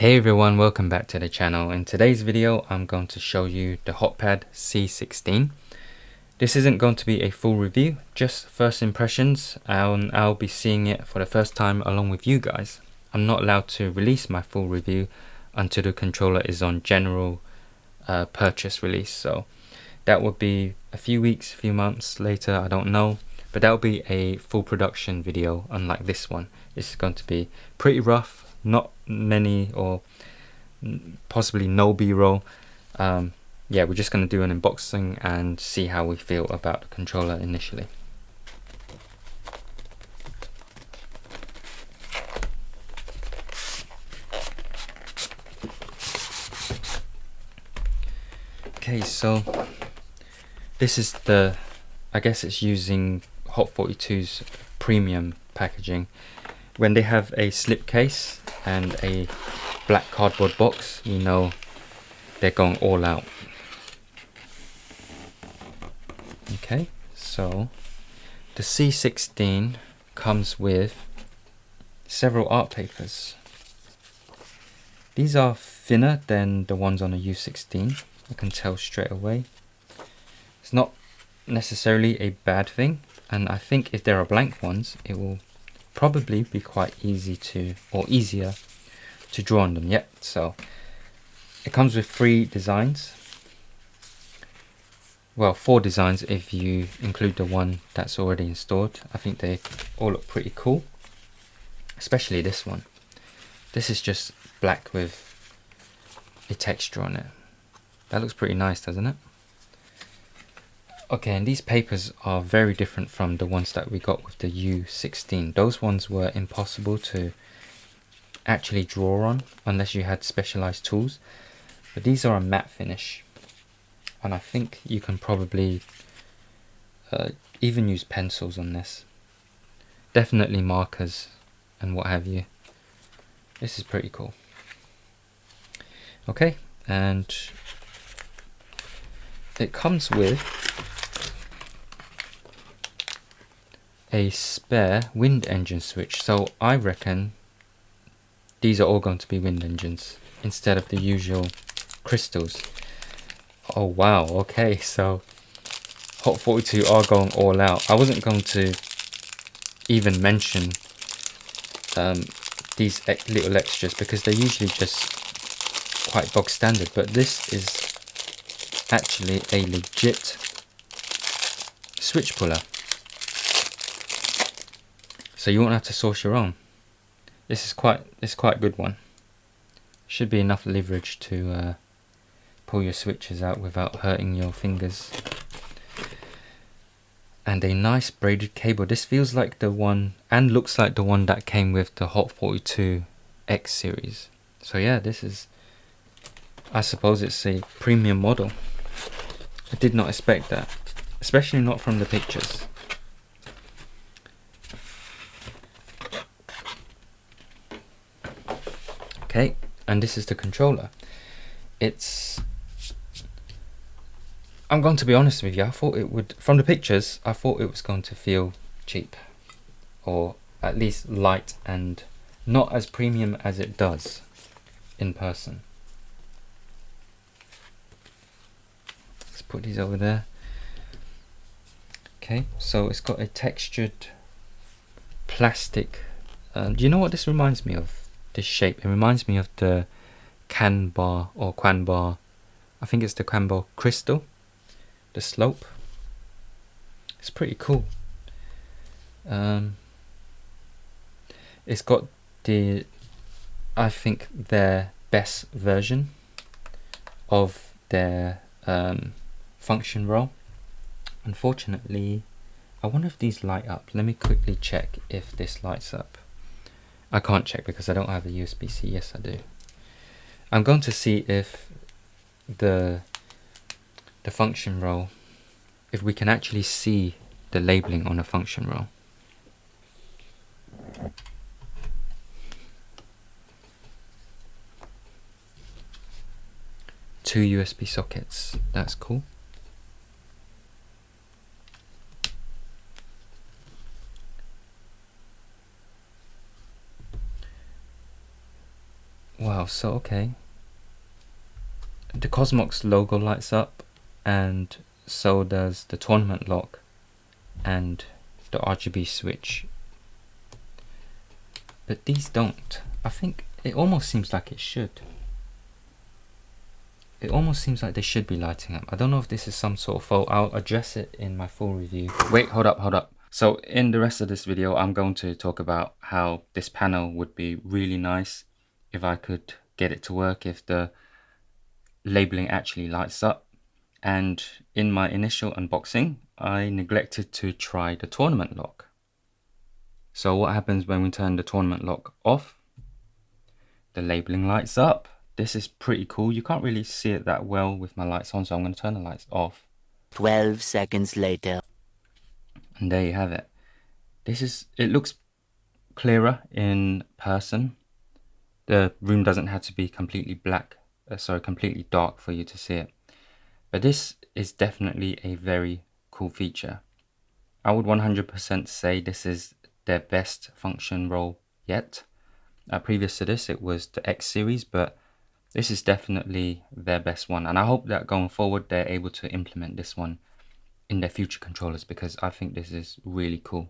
Hey everyone, welcome back to the channel. In today's video I'm going to show you the Haute42 C16. This isn't going to be a full review, just first impressions, and I'll be seeing it for the first time along with you guys. I'm not allowed to release my full review until the controller is on general purchase release, so that would be a few weeks, a few months later, I don't know, but that'll be a full production video unlike this one. This is going to be pretty rough. Not many or possibly no b-roll. Yeah, we're just going to do an unboxing and see how we feel about the controller initially. Okay, so this is the, I guess it's using Haute42's premium packaging. When they have a slip case and a black cardboard box, you know they're going all out. Okay, so the C16 comes with several art papers. These are thinner than the ones on the U16, I can tell straight away. It's not necessarily a bad thing, and I think if there are blank ones, it will probably be quite easy to, or easier to draw on them. Yet, so it comes with 3 designs. Well, 4 designs if you include the one that's already installed. I think they all look pretty cool, especially this one. This is just black with a texture on it. That looks pretty nice, doesn't it? Okay, and these papers are very different from the ones that we got with the U16. Those ones were impossible to actually draw on unless you had specialized tools. But these are a matte finish. And I think you can probably even use pencils on this. Definitely markers and what have you. This is pretty cool. Okay, and it comes with a spare wind engine switch, so I reckon these are all going to be wind engines instead of the usual crystals. Oh wow, okay, so Haute42 are going all out. I wasn't going to even mention these little extras because they're usually just quite bog standard, but this is actually a legit switch puller. So you won't have to source your own. This is quite a good one. Should be enough leverage to pull your switches out without hurting your fingers. And a nice braided cable. This feels like the one and looks like the one that came with the Haute42 X series. So yeah, this is, I suppose it's a premium model. I did not expect that, especially not from the pictures. Okay, and this is the controller. I'm going to be honest with you, I thought it would, from the pictures, I thought it was going to feel cheap. Or at least light and not as premium as it does in person. Let's put these over there. Okay, so it's got a textured plastic. Do you know what this reminds me of? This shape, it reminds me of the can bar or quan bar. I think it's the quan bar crystal. The slope. It's pretty cool. It's got the, I think, their best version of their function roll. Unfortunately, I wonder if these light up. Let me quickly check if this lights up. I can't check because I don't have a USB-C. Yes, I do. I'm going to see if the function roll, if we can actually see the labeling on a function roll. Two USB sockets. That's cool. Wow, wow, so okay. The Cosmos logo lights up, and so does the tournament lock and the RGB switch. But these don't. I think it almost seems like it should. It almost seems like they should be lighting up. I don't know if this is some sort of fault. I'll address it in my full review. Wait, hold up. So in the rest of this video, I'm going to talk about how this panel would be really nice if I could get it to work, if the labeling actually lights up. And in my initial unboxing, I neglected to try the tournament lock. So what happens when we turn the tournament lock off? The labeling lights up. This is pretty cool. You can't really see it that well with my lights on, so I'm going to turn the lights off. 12 seconds later. And there you have it. It looks clearer in person. The room doesn't have to be completely completely dark for you to see it. But this is definitely a very cool feature. I would 100% say this is their best function role yet. Previous to this, it was the X series, but this is definitely their best one. And I hope that going forward, they're able to implement this one in their future controllers, because I think this is really cool.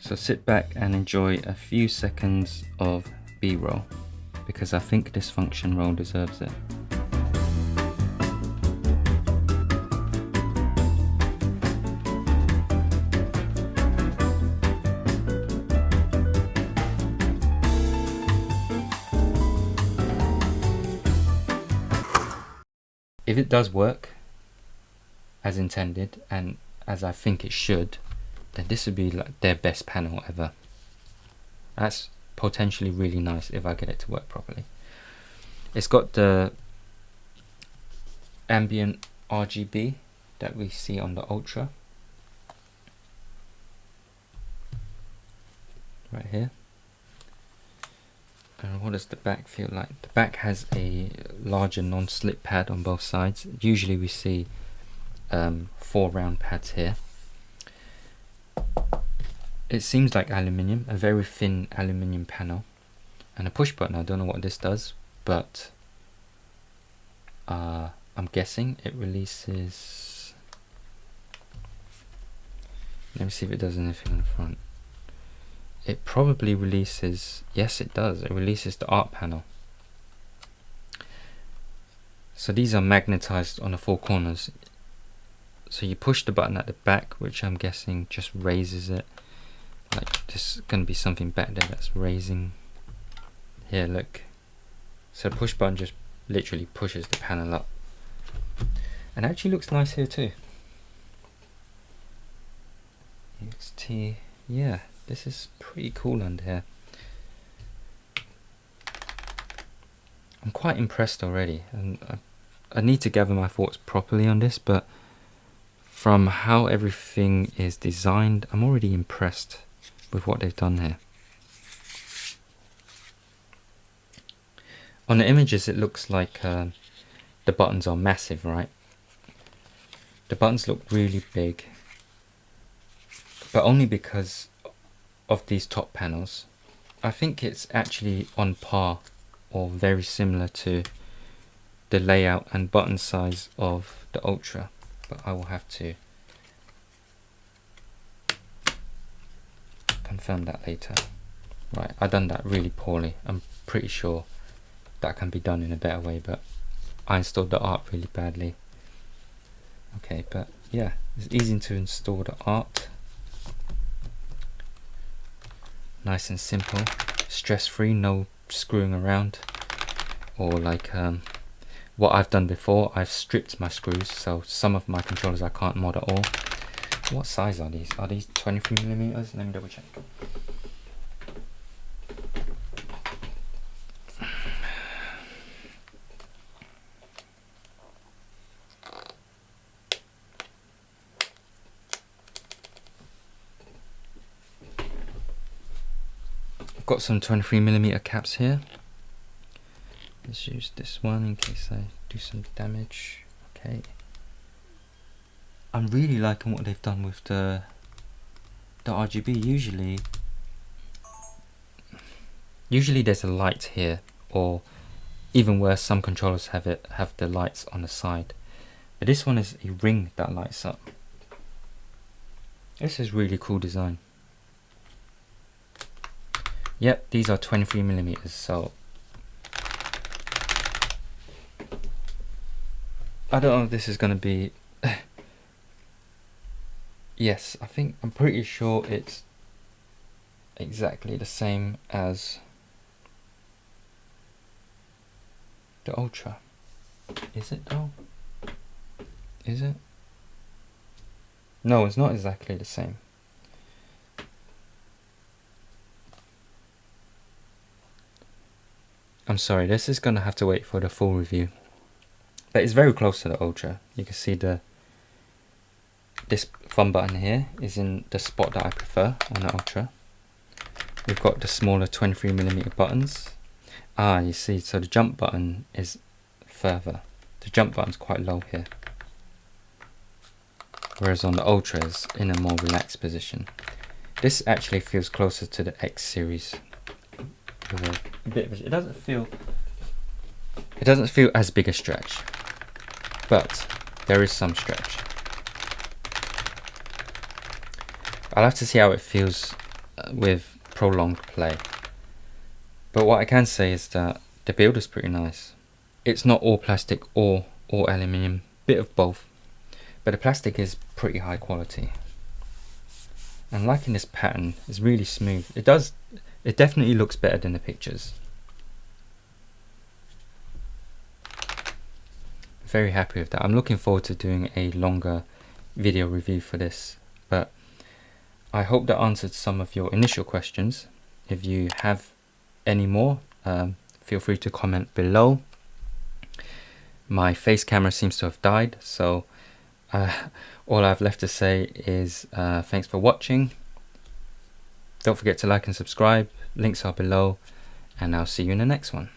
So sit back and enjoy a few seconds of B-roll, because I think this function role deserves it. If it does work as intended and as I think it should, then this would be like their best panel ever. That's potentially really nice if I get it to work properly. It's got the ambient RGB that we see on the Ultra right here. And what does the back feel like? The back has a larger non-slip pad on both sides. Usually we see 4 round pads here. It seems like aluminium, a very thin aluminium panel, and a push button. I don't know what this does, but I'm guessing it releases. Let me see if it does anything on the front. It probably releases, yes it does, it releases the art panel. So these are magnetized on the 4 corners. So you push the button at the back, which I'm guessing just raises it. Like there's going to be something back there that's raising. Here, look. So the push button just literally pushes the panel up. And it actually looks nice here too. XT, yeah. This is pretty cool under here. I'm quite impressed already, and I need to gather my thoughts properly on this, but from how everything is designed, I'm already impressed with what they've done here. On the images it looks like the buttons are massive, right? The buttons look really big, but only because of these top panels. I think it's actually on par or very similar to the layout and button size of the Ultra, but I will have to confirm that later. Right, I've done that really poorly. I'm pretty sure that can be done in a better way, but I installed the art really badly. Okay, but yeah, it's easy to install the art. Nice and simple, stress-free, no screwing around, or like what I've done before. I've stripped my screws, so some of my controllers I can't mod at all. What size are these? Are these 23mm? Let me double check. Got some 23mm caps here. Let's use this one in case I do some damage. Okay. I'm really liking what they've done with the RGB. Usually there's a light here, or even worse, some controllers have the lights on the side, but this one is a ring that lights up. This is really cool design. Yep, these are 23mm, so I don't know if this is going to be yes, I'm pretty sure it's exactly the same as the Ultra. Is it though? Is it? No, it's not exactly the same. I'm sorry, this is gonna have to wait for the full review. But it's very close to the Ultra. You can see this thumb button here is in the spot that I prefer on the Ultra. We've got the smaller 23mm buttons. Ah, you see, so the jump button is further. The jump button's quite low here. Whereas on the Ultra is in a more relaxed position. This actually feels closer to the X series. With a bit of it doesn't feel as big a stretch, but there is some stretch. I'll have to see how it feels with prolonged play. But what I can say is that the build is pretty nice. It's not all plastic or aluminium, bit of both, but the plastic is pretty high quality. And liking this pattern, is really smooth. It definitely looks better than the pictures. Very happy with that. I'm looking forward to doing a longer video review for this, but I hope that answered some of your initial questions. If you have any more, feel free to comment below. My face camera seems to have died, so all I've left to say is thanks for watching. Don't forget to like and subscribe, links are below, and I'll see you in the next one.